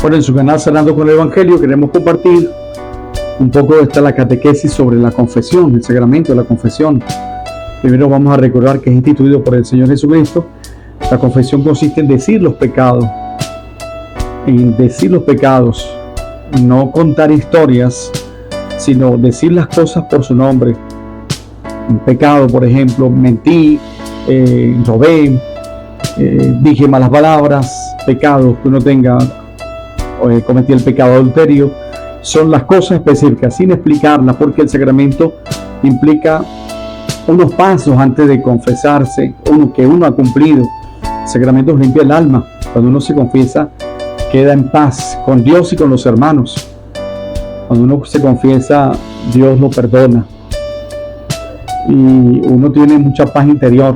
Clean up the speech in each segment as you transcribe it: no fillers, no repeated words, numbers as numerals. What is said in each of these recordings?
Bueno, en su canal Sanando con el Evangelio queremos compartir un poco de la catequesis sobre la confesión, el sacramento de la confesión. Primero vamos a recordar que es instituido por el Señor Jesucristo. La confesión consiste en decir los pecados, no contar historias, sino decir las cosas por su nombre. Un pecado, por ejemplo, mentí, robé, dije malas palabras, pecados que uno tenga, cometí el pecado de adulterio, son las cosas específicas, sin explicarlas, porque el sacramento implica unos pasos antes de confesarse, que uno ha cumplido. El sacramento limpia el alma. Cuando uno se confiesa, queda en paz con Dios y con los hermanos. Cuando uno se confiesa, Dios lo perdona y uno tiene mucha paz interior.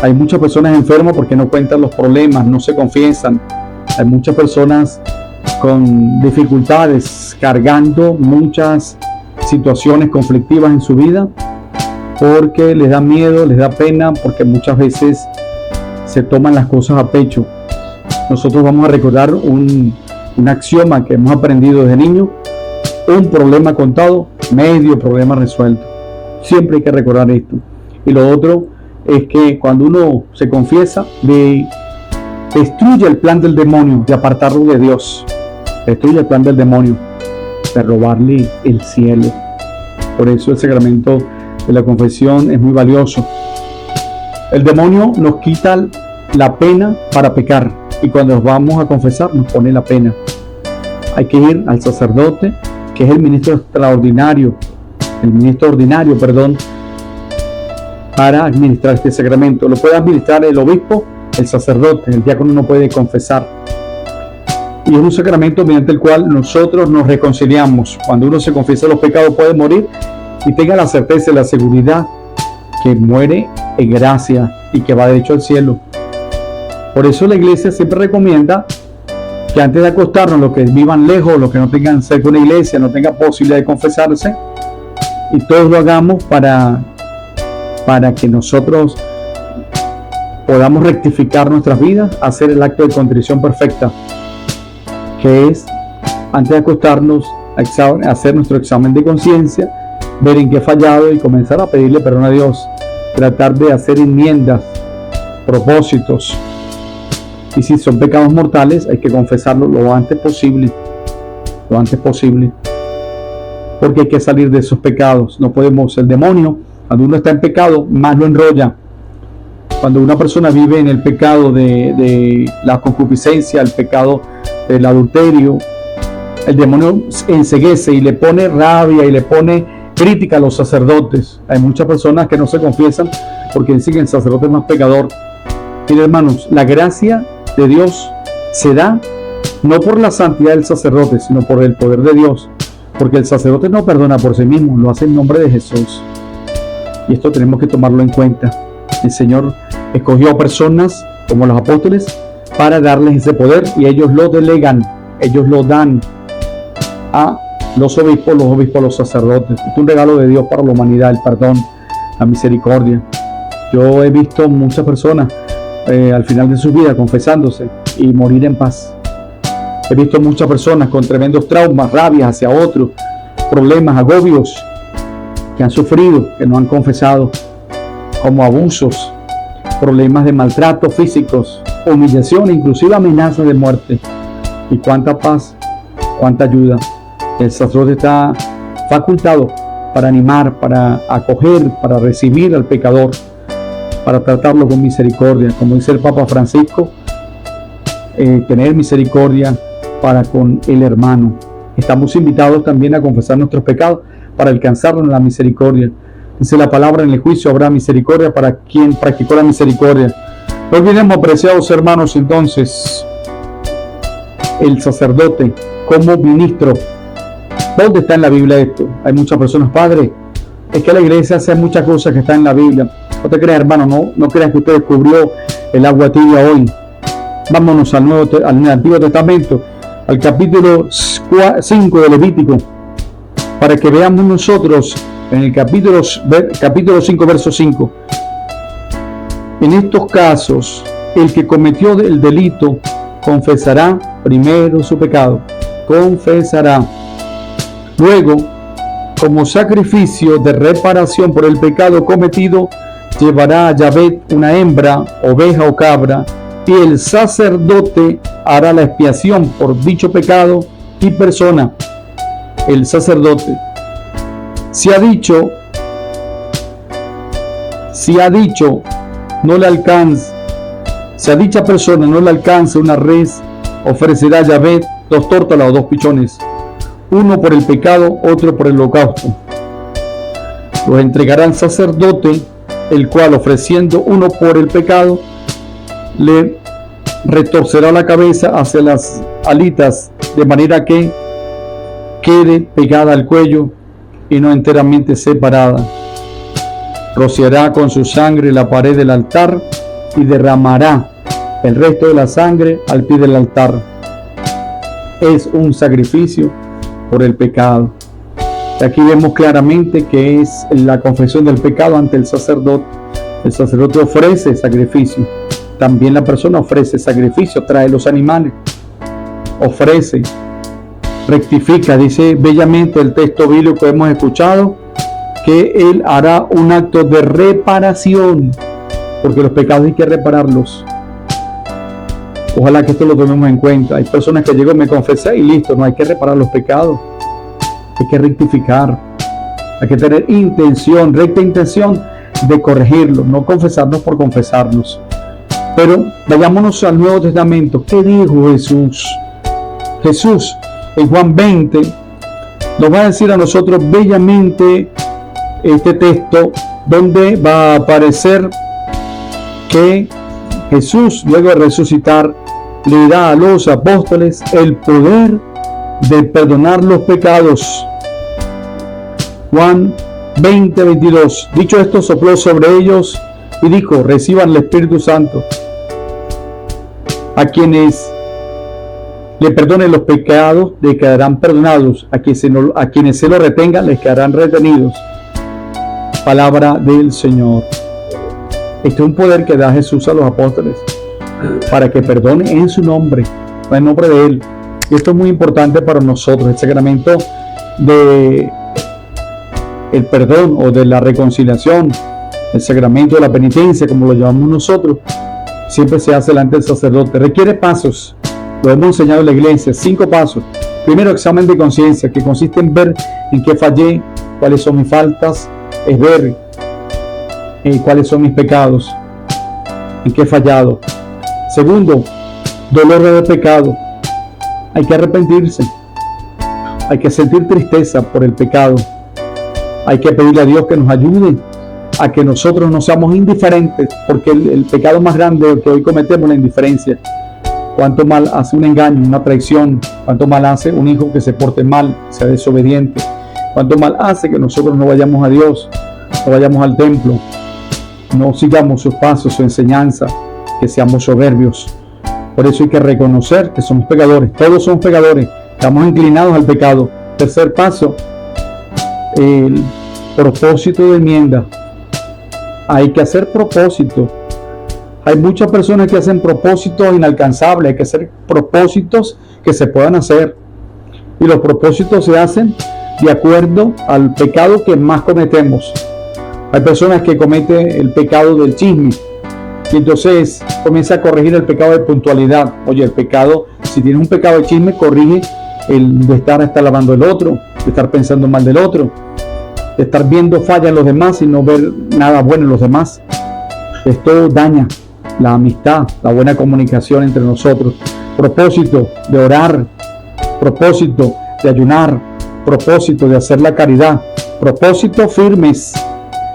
Hay muchas personas enfermas porque no cuentan los problemas, no se confiesan. Hay muchas personas con dificultades, cargando muchas situaciones conflictivas en su vida porque les da miedo, les da pena, porque muchas veces se toman las cosas a pecho. Nosotros vamos a recordar un axioma que hemos aprendido desde niño: un problema contado, medio problema resuelto. Siempre hay que recordar esto. Y lo otro es que cuando uno se confiesa, destruye el plan del demonio de apartarlo de Dios. Destruye el plan del demonio de robarle el cielo. Por eso el sacramento de la confesión es muy valioso. El demonio nos quita la pena para pecar, y cuando nos vamos a confesar nos pone la pena. Hay que ir al sacerdote, que es el ministro ordinario, para administrar este sacramento. Lo puede administrar el obispo, el sacerdote, el diácono no puede confesar. Y es un sacramento mediante el cual nosotros nos reconciliamos. Cuando uno se confiesa los pecados puede morir y tenga la certeza y la seguridad que muere en gracia y que va derecho al cielo. Por eso la iglesia siempre recomienda que antes de acostarnos, los que vivan lejos, los que no tengan cerca de una iglesia, no tengan posibilidad de confesarse, y todos lo hagamos para que nosotros podamos rectificar nuestras vidas, hacer el acto de contrición perfecta, que es, antes de acostarnos, hacer nuestro examen de conciencia, ver en qué he fallado y comenzar a pedirle perdón a Dios, tratar de hacer enmiendas, propósitos. Y si son pecados mortales, hay que confesarlo lo antes posible, porque hay que salir de esos pecados. No podemos, el demonio, cuando uno está en pecado, más lo enrolla. Cuando una persona vive en el pecado de la concupiscencia, el pecado del adulterio, el demonio enceguece y le pone rabia y le pone crítica a los sacerdotes. Hay muchas personas que no se confiesan porque dicen que el sacerdote es más pecador. Miren, hermanos, la gracia de Dios se da no por la santidad del sacerdote, sino por el poder de Dios, porque el sacerdote no perdona por sí mismo, lo hace en nombre de Jesús, y esto tenemos que tomarlo en cuenta. El Señor escogió a personas como los apóstoles para darles ese poder, y ellos lo delegan, ellos lo dan a los obispos, los sacerdotes. Es un regalo de Dios para la humanidad, el perdón, la misericordia. Yo he visto muchas personas al final de su vida confesándose y morir en paz. He visto muchas personas con tremendos traumas, rabias hacia otros, problemas, agobios que han sufrido, que no han confesado, como abusos, problemas de maltrato físicos, humillación, inclusive amenazas de muerte. Y cuánta paz, cuánta ayuda. El sacerdote está facultado para animar, para acoger, para recibir al pecador, para tratarlo con misericordia, como dice el Papa Francisco, tener misericordia para con el hermano. Estamos invitados también a confesar nuestros pecados para alcanzarnos en la misericordia. Dice la palabra: en el juicio habrá misericordia para quien practicó la misericordia. No olvidemos, apreciados hermanos, entonces, el sacerdote como ministro. ¿Dónde está en la Biblia esto? Hay muchas personas: padre, es que la iglesia hace muchas cosas que están en la Biblia. No te creas, hermano, no creas que usted descubrió el agua tibia hoy. Vámonos al Antiguo Testamento, al capítulo 5 de Levítico, para que veamos nosotros en el capítulo 5, verso 5. En estos casos, el que cometió el delito confesará primero su pecado. Confesará. Luego, como sacrificio de reparación por el pecado cometido, llevará a Yahvé una hembra, oveja o cabra, y el sacerdote hará la expiación por dicho pecado y persona. El sacerdote. Si ha dicho, no le alcanza, si a dicha persona no le alcanza una res, ofrecerá a Yahvé 2 tórtolas o 2 pichones, uno por el pecado, otro por el holocausto. Los entregará al sacerdote, el cual, ofreciendo uno por el pecado, le retorcerá la cabeza hacia las alitas, de manera que quede pegada al cuello y no enteramente separada. Rociará con su sangre la pared del altar y derramará el resto de la sangre al pie del altar. Es un sacrificio por el pecado. Aquí vemos claramente que es la confesión del pecado ante el sacerdote. El sacerdote ofrece sacrificio. También la persona ofrece sacrificio, trae los animales, ofrece, rectifica. Dice bellamente el texto bíblico que hemos escuchado, que él hará un acto de reparación, porque los pecados hay que repararlos. Ojalá que esto lo tomemos en cuenta. Hay personas que llegan, me confesé y listo. No, hay que reparar los pecados, hay que rectificar, hay que tener intención, recta intención de corregirlos, no confesarnos por confesarnos. Pero vayámonos al Nuevo Testamento. ¿Qué dijo Jesús? Jesús en Juan 20 nos va a decir a nosotros bellamente este texto, donde va a aparecer que Jesús, luego de resucitar, le da a los apóstoles el poder de perdonar los pecados. Juan 20:22. Dicho esto, sopló sobre ellos y dijo: reciban el Espíritu Santo. A quienes le perdonen los pecados les quedarán perdonados, a quienes se lo retengan les quedarán retenidos. Palabra del Señor. Este es un poder que da Jesús a los apóstoles para que perdone en su nombre, en nombre de Él. Y esto es muy importante para nosotros. El sacramento de el perdón o de la reconciliación, el sacramento de la penitencia, como lo llamamos nosotros, siempre se hace delante del sacerdote. Requiere pasos. Lo hemos enseñado en la iglesia, 5 pasos. Primero, examen de conciencia, que consiste en ver en qué fallé, cuáles son mis faltas, es ver cuáles son mis pecados, en qué he fallado. Segundo, dolor del pecado. Hay que arrepentirse, hay que sentir tristeza por el pecado, hay que pedirle a Dios que nos ayude a que nosotros no seamos indiferentes, porque el pecado más grande que hoy cometemos es la indiferencia. Cuánto mal hace un engaño, una traición, cuánto mal hace un hijo que se porte mal, sea desobediente, cuánto mal hace que nosotros no vayamos a Dios, no vayamos al templo, no sigamos sus pasos, su enseñanza, que seamos soberbios. Por eso hay que reconocer que somos pecadores, todos somos pecadores, estamos inclinados al pecado. Tercer paso, el propósito de enmienda. Hay que hacer propósito. Hay muchas personas que hacen propósitos inalcanzables. Hay que hacer propósitos que se puedan hacer. Y los propósitos se hacen de acuerdo al pecado que más cometemos. Hay personas que cometen el pecado del chisme. Y entonces comienza a corregir el pecado de puntualidad. Oye, el pecado, si tienes un pecado de chisme, corrige el de estar lavando el otro, de estar pensando mal del otro, de estar viendo fallas en los demás y no ver nada bueno en los demás. Esto daña la amistad, la buena comunicación entre nosotros. Propósito de orar, propósito de ayunar, propósito de hacer la caridad, propósitos firmes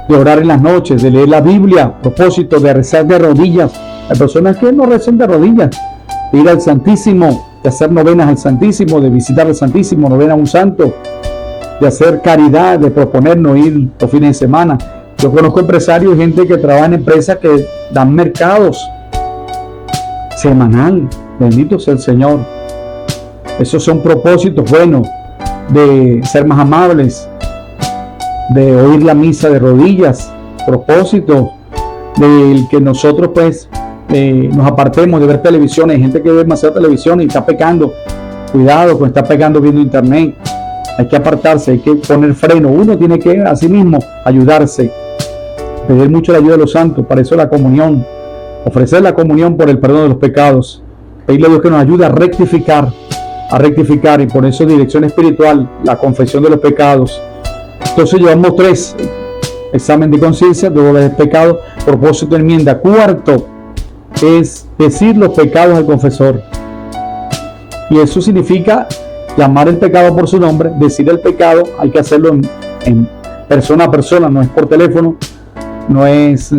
de orar en las noches, de leer la Biblia, propósito de rezar de rodillas. Hay personas que no rezan de rodillas, de ir al Santísimo, de hacer novenas al Santísimo, de visitar al Santísimo, novena a un santo, de hacer caridad, de proponernos ir los fines de semana. Yo conozco empresarios y gente que trabaja en empresas que dan mercados semanal. Bendito sea el Señor. Esos son propósitos buenos, de ser más amables, de oír la misa de rodillas, propósito del que nosotros pues nos apartemos de ver televisión. Hay gente que ve demasiada televisión y está pecando. Cuidado con estar pecando viendo internet. Hay que apartarse, hay que poner freno. Uno tiene que a sí mismo ayudarse, pedir mucho la ayuda de los santos. Para eso la comunión, ofrecer la comunión por el perdón de los pecados, pedirle a Dios que nos ayude a rectificar, y por eso dirección espiritual, la confesión de los pecados. Entonces llevamos 3: examen de conciencia, doble de pecado, propósito de enmienda. 4 es decir los pecados al confesor, y eso significa llamar el pecado por su nombre, decir el pecado. Hay que hacerlo en persona a persona, no es por teléfono, no es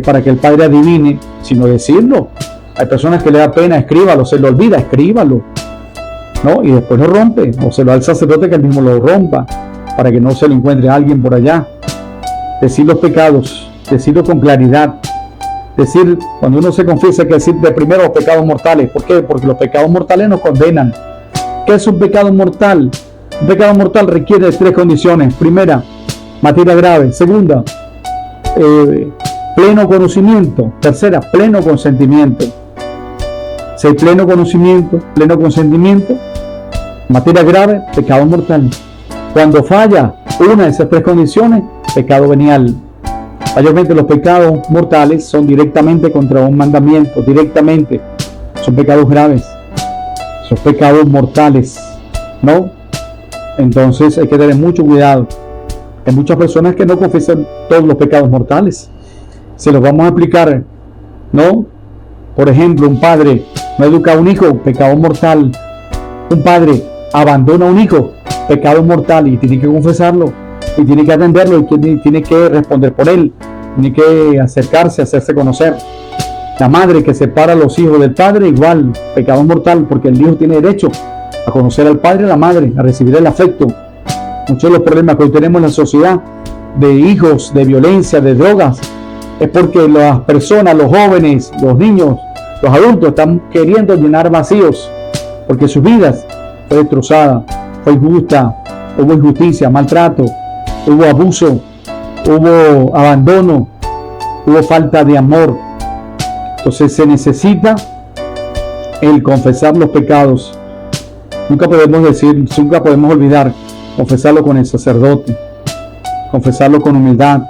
para que el Padre adivine, sino decirlo. Hay personas que le da pena, escríbalo, se lo olvida, escríbalo, ¿no? Y después lo rompe, o se lo da al sacerdote que él mismo lo rompa, para que no se lo encuentre alguien por allá. Decir los pecados, decirlo con claridad. Decir, cuando uno se confiesa, hay que decir de primero los pecados mortales. ¿Por qué? Porque los pecados mortales nos condenan. ¿Qué es un pecado mortal? Un pecado mortal requiere de 3 condiciones. Primera, materia grave. Segunda, pleno conocimiento. Tercera, pleno consentimiento. Si hay pleno conocimiento, pleno consentimiento, materia grave, pecado mortal. Cuando falla una de esas 3 condiciones, pecado venial. Mayormente los pecados mortales son directamente contra un mandamiento, directamente. Son pecados graves. Son pecados mortales, ¿no? Entonces hay que tener mucho cuidado. Hay muchas personas que no confiesan todos los pecados mortales. Se los vamos a explicar, ¿no? Por ejemplo, un padre no educa a un hijo, pecado mortal. Un padre abandona a un hijo, pecado mortal, y tiene que confesarlo, y tiene que atenderlo, y tiene que responder por él, tiene que acercarse, hacerse conocer. La madre que separa a los hijos del padre, igual, pecado mortal, porque el hijo tiene derecho a conocer al padre y a la madre, a recibir el afecto. Muchos de los problemas que hoy tenemos en la sociedad, de hijos, de violencia, de drogas, es porque las personas, los jóvenes, los niños, los adultos están queriendo llenar vacíos, porque sus vidas fue destrozada, fue injusta, hubo injusticia, maltrato, hubo abuso, hubo abandono, hubo falta de amor. Entonces se necesita el confesar los pecados. Nunca podemos olvidar confesarlo con el sacerdote, confesarlo con humildad,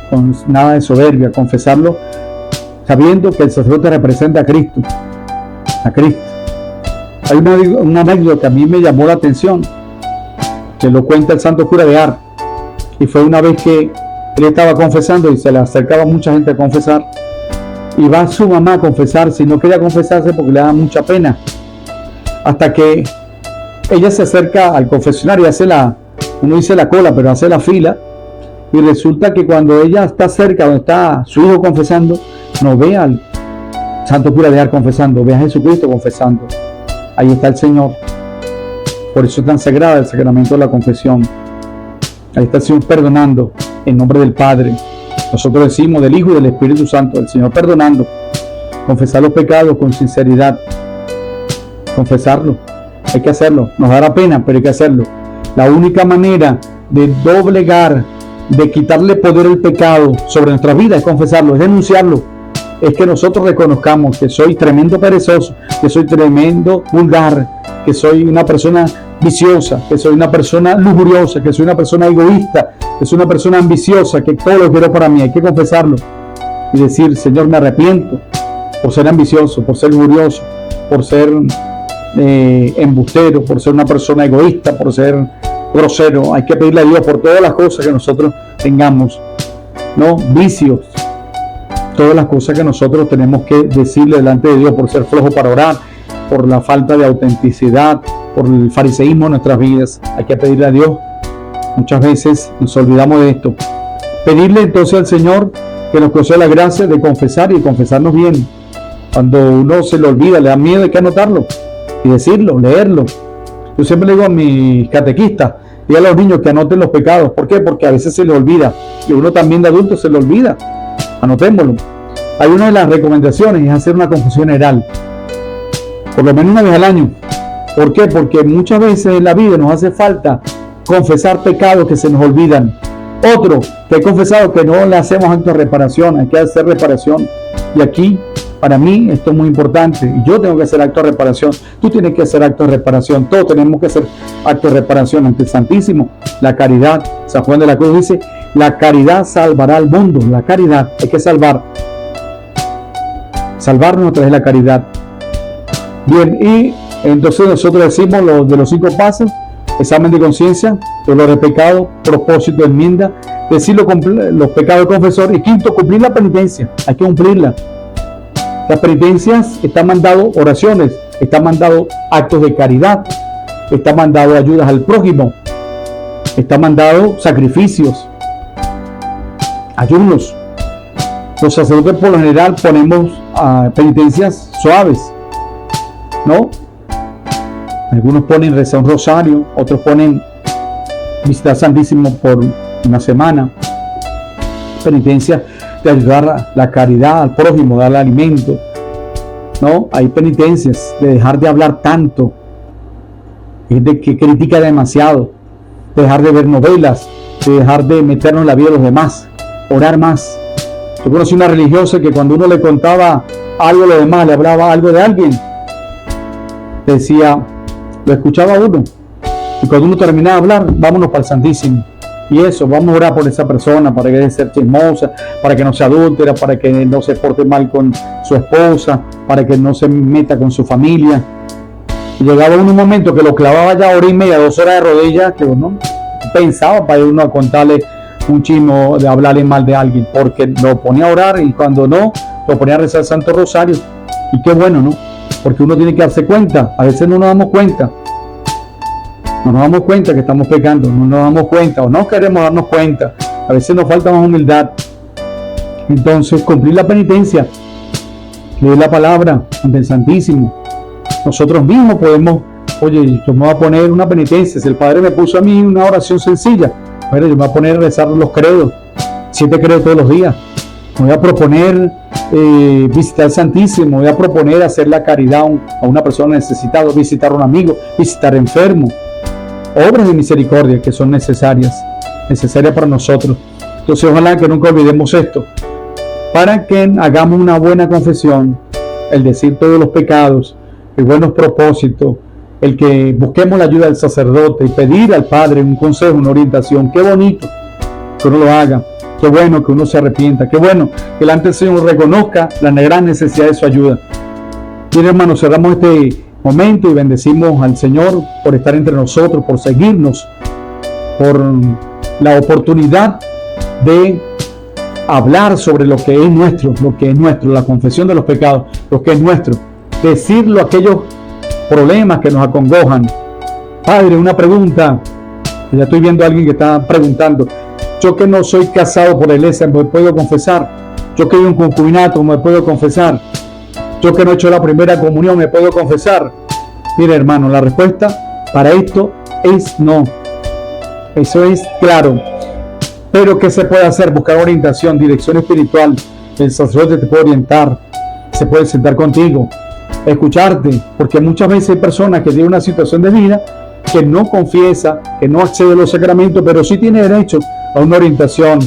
con nada de soberbia, confesarlo sabiendo que el sacerdote representa a Cristo. Hay una anécdota que a mí me llamó la atención, que lo cuenta el santo cura de Ars, y fue una vez que él estaba confesando y se le acercaba mucha gente a confesar, y va su mamá a confesarse y no quería confesarse porque le daba mucha pena, hasta que ella se acerca al confesionario y uno dice la cola, pero hace la fila, y resulta que cuando ella está cerca, donde está su hijo confesando, no ve al santo cura de Ars confesando, ve a Jesucristo confesando. Ahí está el Señor. Por eso es tan sagrado el sacramento de la confesión. Ahí está el Señor perdonando en nombre del Padre. Nosotros decimos del Hijo y del Espíritu Santo, el Señor perdonando. Confesar los pecados con sinceridad. Confesarlo. Hay que hacerlo. Nos dará pena, pero hay que hacerlo. La única manera de doblegar, de quitarle poder al pecado sobre nuestra vida es confesarlo, es denunciarlo. Es que nosotros reconozcamos que soy tremendo perezoso, que soy tremendo vulgar, que soy una persona viciosa, que soy una persona lujuriosa, que soy una persona egoísta, que soy una persona ambiciosa, que todo lo quiero para mí. Hay que confesarlo y decir: Señor, me arrepiento por ser ambicioso, por ser lujurioso, por ser embustero, por ser una persona egoísta, por ser grosero. Hay que pedirle a Dios por todas las cosas que nosotros tengamos, ¿no? Vicios, todas las cosas que nosotros tenemos que decirle delante de Dios, por ser flojo para orar, por la falta de autenticidad, por el fariseísmo en nuestras vidas. Hay que pedirle a Dios. Muchas veces nos olvidamos de esto. Pedirle entonces al Señor que nos conceda la gracia de confesar y de confesarnos bien. Cuando uno se le olvida, le da miedo, hay que anotarlo y decirlo, leerlo. Yo siempre le digo a mis catequistas y a los niños que anoten los pecados. ¿Por qué? Porque a veces se les olvida, y uno también de adulto se le olvida. Anotémoslo. Hay una de las recomendaciones, es hacer una confesión general, por lo menos una vez al año. ¿Por qué? Porque muchas veces en la vida nos hace falta confesar pecados que se nos olvidan. Otro, que he confesado que no le hacemos acto de reparación, hay que hacer reparación. Y aquí Para mí esto es muy importante y yo tengo que hacer acto de reparación, tú tienes que hacer acto de reparación, todos tenemos que hacer acto de reparación ante el Santísimo. La caridad, San Juan de la Cruz dice, la caridad salvará al mundo. La caridad, hay que salvarnos a través de la caridad. Bien, y entonces nosotros decimos lo de los 5 pasos: examen de conciencia, dolor de pecado, propósito de enmienda, decir los pecados del confesor, y quinto, cumplir la penitencia. Hay que cumplirla. Las penitencias están mandado oraciones, están mandado actos de caridad, están mandado ayudas al prójimo, están mandado sacrificios, ayunos. Los sacerdotes por lo general ponemos penitencias suaves, ¿no? Algunos ponen rezar un rosario, otros ponen visitar Santísimo por una semana. Penitencia de ayudar a la caridad al prójimo, darle alimento, ¿no? Hay penitencias de dejar de hablar tanto, de que critica demasiado, de dejar de ver novelas, de dejar de meternos en la vida de los demás, orar más. Yo conocí una religiosa que cuando uno le contaba algo de los demás, le hablaba algo de alguien, decía, lo escuchaba uno, y cuando uno terminaba de hablar, vámonos para el Santísimo. Y eso, vamos a orar por esa persona, para que deje de ser chismosa, para que no sea adúltera, para que no se porte mal con su esposa, para que no se meta con su familia. Y llegaba un momento que lo clavaba ya 1 hora y media, 2 horas de rodillas, que uno pensaba para ir uno a contarle un chismo, de hablarle mal de alguien, porque lo ponía a orar, y cuando no, lo ponía a rezar el Santo Rosario. Y qué bueno, ¿no? Porque uno tiene que darse cuenta. A veces no nos damos cuenta. No nos damos cuenta que estamos pecando, no nos damos cuenta o no queremos darnos cuenta. A veces nos falta más humildad. Entonces, cumplir la penitencia, leer la palabra ante el Santísimo. Nosotros mismos podemos, oye, yo me voy a poner una penitencia. Si el Padre me puso a mí una oración sencilla, bueno, yo me voy a poner a rezar los credos, 7 credos todos los días. Me voy a proponer visitar al Santísimo, me voy a proponer hacer la caridad a una persona necesitada, visitar a un amigo, visitar enfermo. Obras de misericordia que son necesarias para nosotros. Entonces ojalá que nunca olvidemos esto, para que hagamos una buena confesión, el decir todos los pecados, el buenos propósitos, el que busquemos la ayuda del sacerdote y pedir al Padre un consejo, una orientación. Qué bonito que uno lo haga, qué bueno que uno se arrepienta, qué bueno que delante del Señor reconozca la gran necesidad de su ayuda. Bien, hermanos, cerramos este momento y bendecimos al Señor por estar entre nosotros, por seguirnos, por la oportunidad de hablar sobre lo que es nuestro, la confesión de los pecados, lo que es nuestro, decirlo, aquellos problemas que nos acongojan. Padre, una pregunta, ya estoy viendo a alguien que está preguntando: yo que no soy casado por la iglesia, ¿me puedo confesar? Yo que vivo en concubinato, ¿me puedo confesar? Yo que no he hecho la primera comunión, ¿me puedo confesar? Mire, hermano, la respuesta para esto es no. Eso es claro. Pero ¿qué se puede hacer? Buscar orientación, dirección espiritual. El sacerdote te puede orientar, se puede sentar contigo, escucharte, porque muchas veces hay personas que tienen una situación de vida que no confiesa, que no accede a los sacramentos, pero sí tiene derecho a una orientación.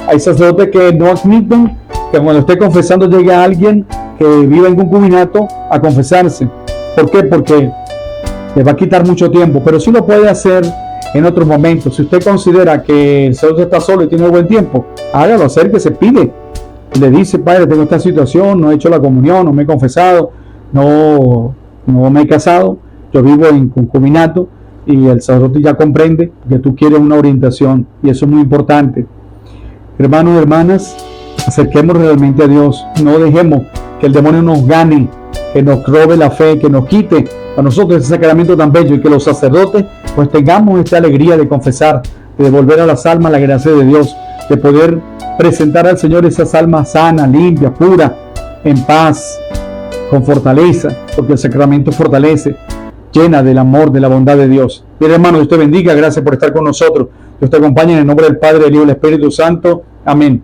Hay sacerdotes que no admiten que cuando esté confesando llegue a alguien que vive en concubinato a confesarse. ¿Por qué? Porque le va a quitar mucho tiempo, pero sí lo puede hacer en otros momentos. Si usted considera que el sacerdote está solo y tiene buen tiempo, hágalo, acérquese, pide. Le dice: Padre, tengo esta situación, no he hecho la comunión, no me he confesado, no me he casado, yo vivo en concubinato, y el sacerdote ya comprende que tú quieres una orientación, y eso es muy importante. Hermanos y hermanas, acerquemos realmente a Dios, no dejemos que el demonio nos gane, que nos robe la fe, que nos quite a nosotros ese sacramento tan bello, y que los sacerdotes pues tengamos esta alegría de confesar, de devolver a las almas la gracia de Dios, de poder presentar al Señor esas almas sanas, limpias, puras, en paz, con fortaleza, porque el sacramento fortalece, llena del amor, de la bondad de Dios. Bien, hermano, Dios te bendiga, gracias por estar con nosotros. Dios te acompañe en el nombre del Padre, del Hijo y del Espíritu Santo. Amén.